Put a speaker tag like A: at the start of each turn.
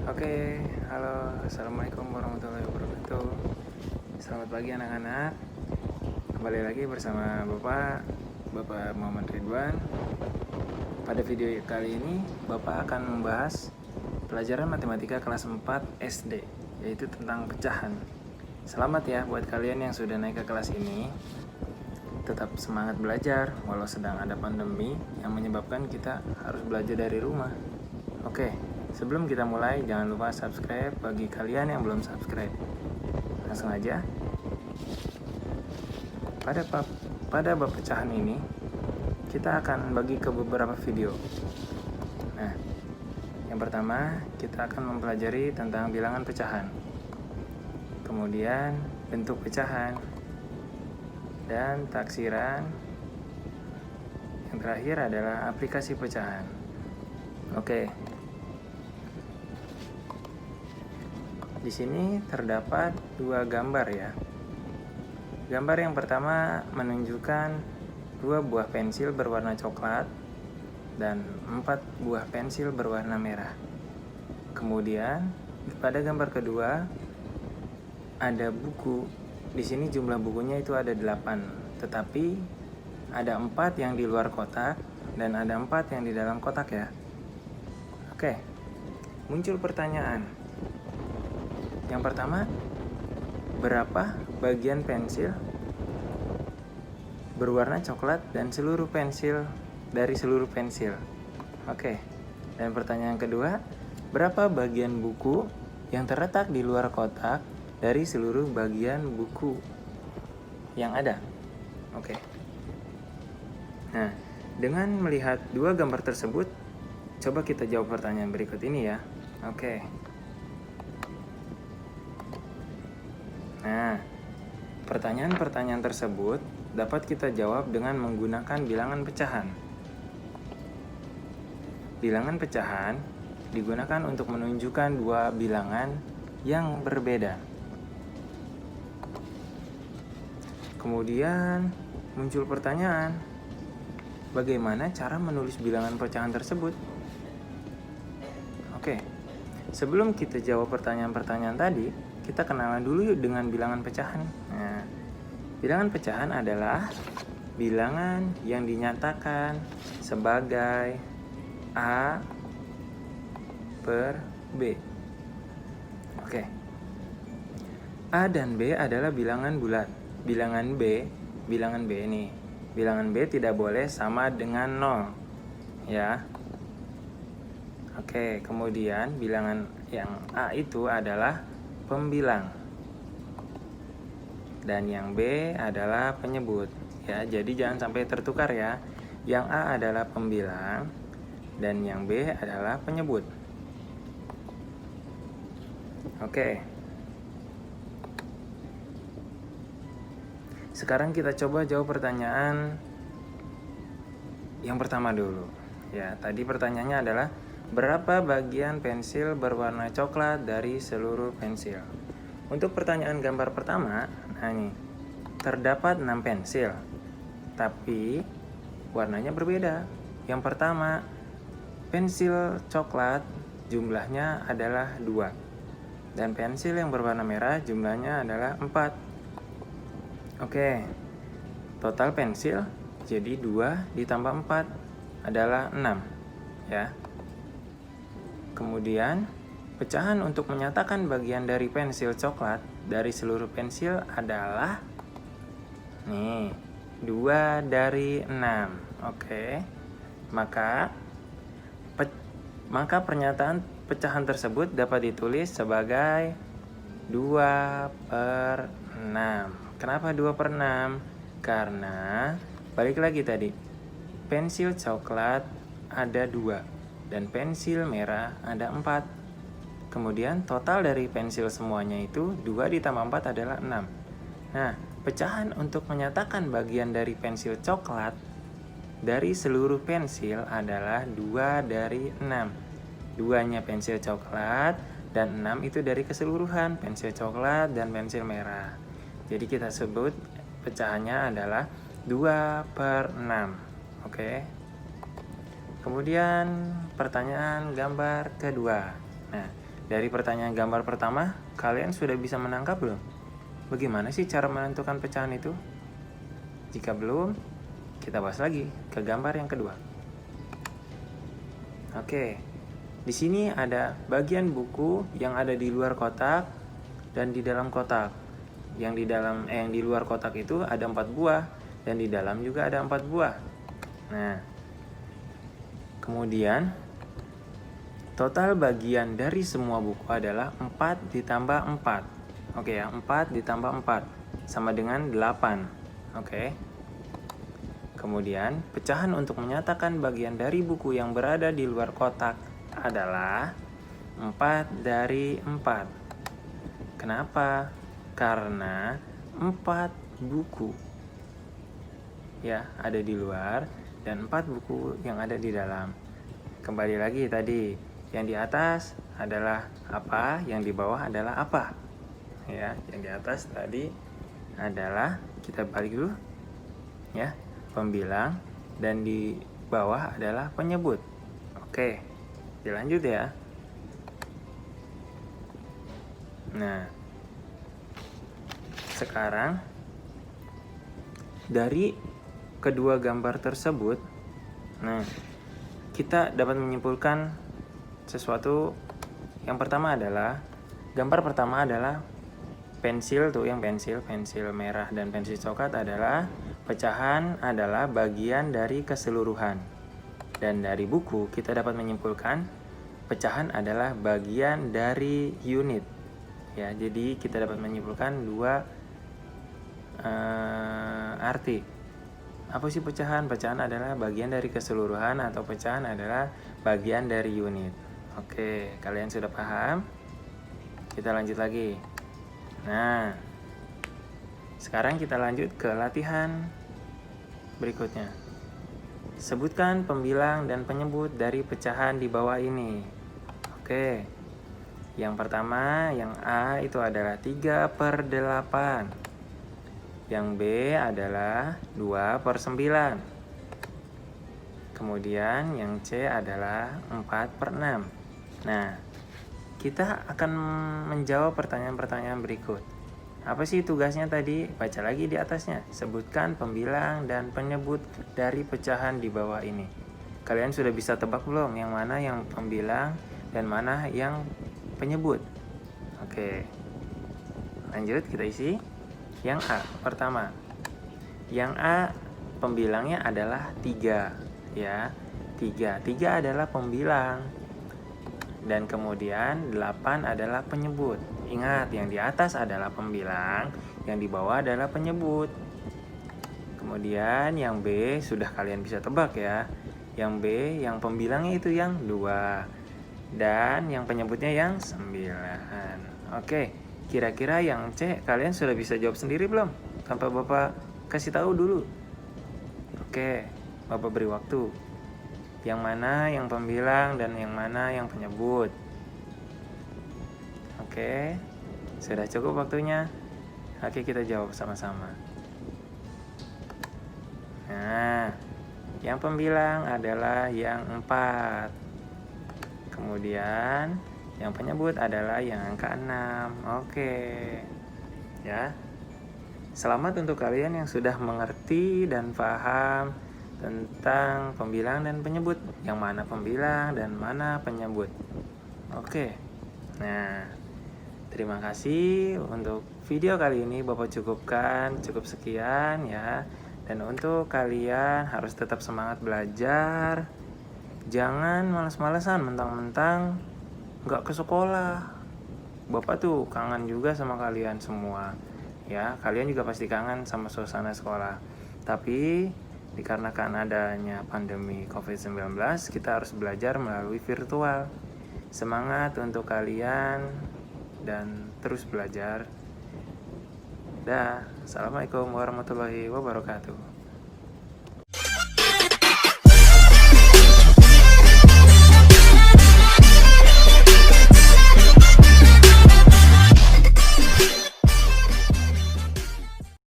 A: Oke, halo, assalamualaikum warahmatullahi wabarakatuh. Selamat pagi anak-anak. Kembali lagi bersama Bapak Muhammad Ridwan. Pada video kali ini, Bapak akan membahas pelajaran matematika kelas 4 SD, yaitu tentang pecahan. Selamat ya buat kalian yang sudah naik ke kelas ini. Tetap semangat belajar, walau sedang ada pandemi yang menyebabkan kita harus belajar dari rumah. Oke, sebelum kita mulai, jangan lupa subscribe bagi kalian yang belum subscribe. Langsung aja. Pada bab pecahan ini, kita akan bagi ke beberapa video. Nah, yang pertama, kita akan mempelajari tentang bilangan pecahan. Kemudian, bentuk pecahan. Dan taksiran. Yang terakhir adalah aplikasi pecahan. Oke. Di sini terdapat dua gambar ya. Gambar yang pertama menunjukkan 2 buah pensil berwarna coklat dan 4 buah pensil berwarna merah. Kemudian pada gambar kedua ada buku. Di sini jumlah bukunya itu ada 8, tetapi ada 4 yang di luar kotak dan ada 4 yang di dalam kotak ya. Oke, muncul pertanyaan. Yang pertama, berapa bagian pensil berwarna coklat dan seluruh pensil dari seluruh pensil? Oke. Dan pertanyaan kedua, berapa bagian buku yang terletak di luar kotak dari seluruh bagian buku yang ada? Oke. Nah, dengan melihat dua gambar tersebut, coba kita jawab pertanyaan berikut ini ya. Oke. Nah, pertanyaan-pertanyaan tersebut dapat kita jawab dengan menggunakan bilangan pecahan. Bilangan pecahan digunakan untuk menunjukkan dua bilangan yang berbeda. Kemudian muncul pertanyaan, bagaimana cara menulis bilangan pecahan tersebut? Oke, sebelum kita jawab pertanyaan-pertanyaan tadi, kita kenalan dulu yuk dengan bilangan pecahan. Nah, bilangan pecahan adalah bilangan yang dinyatakan sebagai A per B. Oke. A dan B adalah bilangan bulat. Bilangan B nih. Bilangan B tidak boleh sama dengan 0. Ya. Oke, kemudian bilangan yang A itu adalah pembilang dan yang B adalah penyebut ya, jadi jangan sampai tertukar ya. Yang A adalah pembilang dan yang B adalah penyebut. Oke. Sekarang kita coba jawab pertanyaan yang pertama dulu ya. Tadi pertanyaannya adalah berapa bagian pensil berwarna coklat dari seluruh pensil? Untuk pertanyaan gambar pertama, nah ini, terdapat 6 pensil, tapi warnanya berbeda. Yang pertama, pensil coklat jumlahnya adalah 2, dan pensil yang berwarna merah jumlahnya adalah 4. Oke, total pensil jadi 2 ditambah 4 adalah 6 ya. Kemudian, pecahan untuk menyatakan bagian dari pensil coklat dari seluruh pensil adalah nih, 2 dari 6. Oke. Maka pernyataan pecahan tersebut dapat ditulis sebagai 2 per 6. Kenapa 2 per 6? Karena balik lagi tadi, pensil coklat ada 2 dan pensil merah ada 4. Kemudian total dari pensil semuanya itu 2 ditambah 4 adalah 6. Nah, pecahan untuk menyatakan bagian dari pensil coklat dari seluruh pensil adalah 2 dari 6. 2-nya pensil coklat dan 6 itu dari keseluruhan pensil coklat dan pensil merah. Jadi kita sebut pecahannya adalah 2 per 6. Oke. Kemudian pertanyaan gambar kedua. Nah, Dari pertanyaan gambar pertama, kalian sudah bisa menangkap belum? Bagaimana sih cara menentukan pecahan itu? Jika belum, kita bahas lagi ke gambar yang kedua. Oke, di sini ada bagian buku yang ada di luar kotak dan di dalam kotak. Yang di luar kotak itu ada 4 buah dan di dalam juga ada 4 buah. Nah, kemudian total bagian dari semua buku adalah 4 ditambah 4. Oke ya, 4 ditambah 4 sama dengan 8. Oke. Kemudian, pecahan untuk menyatakan bagian dari buku yang berada di luar kotak adalah 4 dari 4. Kenapa? Karena 4 buku ya ada di luar dan 4 buku yang ada di dalam. Kembali lagi tadi, yang di atas adalah apa, yang di bawah adalah apa. Ya, yang di atas tadi adalah, kita balik dulu ya, pembilang, dan di bawah adalah penyebut. Oke, dilanjut ya. Nah, sekarang dari kedua gambar tersebut, nah, kita dapat menyimpulkan sesuatu. Yang pertama adalah, gambar pertama adalah pensil tuh, yang pensil merah dan pensil coklat adalah pecahan adalah bagian dari keseluruhan. Dan dari buku kita dapat menyimpulkan pecahan adalah bagian dari unit. Ya, jadi kita dapat menyimpulkan dua arti. Apa sih pecahan? Pecahan adalah bagian dari keseluruhan atau pecahan adalah bagian dari unit. Oke, kalian sudah paham? Kita lanjut lagi. Nah, sekarang kita lanjut ke latihan berikutnya. Sebutkan pembilang dan penyebut dari pecahan di bawah ini. Oke, yang pertama, yang A itu adalah 3/8. Yang B adalah 2/9. Kemudian yang C adalah 4/6. Nah, kita akan menjawab pertanyaan-pertanyaan berikut. Apa sih tugasnya tadi? Baca lagi di atasnya. Sebutkan pembilang dan penyebut dari pecahan di bawah ini. Kalian sudah bisa tebak belum yang mana yang pembilang dan mana yang penyebut? Oke. Lanjut, kita isi. Yang A pertama. Yang A pembilangnya adalah 3 ya. 3 adalah pembilang. Dan kemudian 8 adalah penyebut. Ingat, yang di atas adalah pembilang, yang di bawah adalah penyebut. Kemudian yang B sudah kalian bisa tebak ya. Yang B, yang pembilangnya itu yang 2 dan yang penyebutnya yang 9. Oke, kira-kira yang C kalian sudah bisa jawab sendiri belum? Tanpa Bapak kasih tahu dulu. Oke, Bapak beri waktu. Yang mana yang pembilang dan yang mana yang penyebut? Oke, sudah cukup waktunya. Oke, kita jawab sama-sama. Nah, yang pembilang adalah yang 4. Kemudian yang penyebut adalah yang angka 6. Oke. Ya. Selamat untuk kalian yang sudah mengerti dan paham tentang pembilang dan penyebut. Yang mana pembilang dan mana penyebut. Oke. Nah, terima kasih untuk video kali ini. Bapak cukupkan, cukup sekian ya. Dan untuk kalian harus tetap semangat belajar. Jangan malas-malasan mentang-mentang nggak ke sekolah. Bapak tuh kangen juga sama kalian semua. Ya, kalian juga pasti kangen sama suasana sekolah. Tapi dikarenakan adanya pandemi COVID-19, kita harus belajar melalui virtual. Semangat untuk kalian dan terus belajar. Dah, assalamualaikum warahmatullahi wabarakatuh.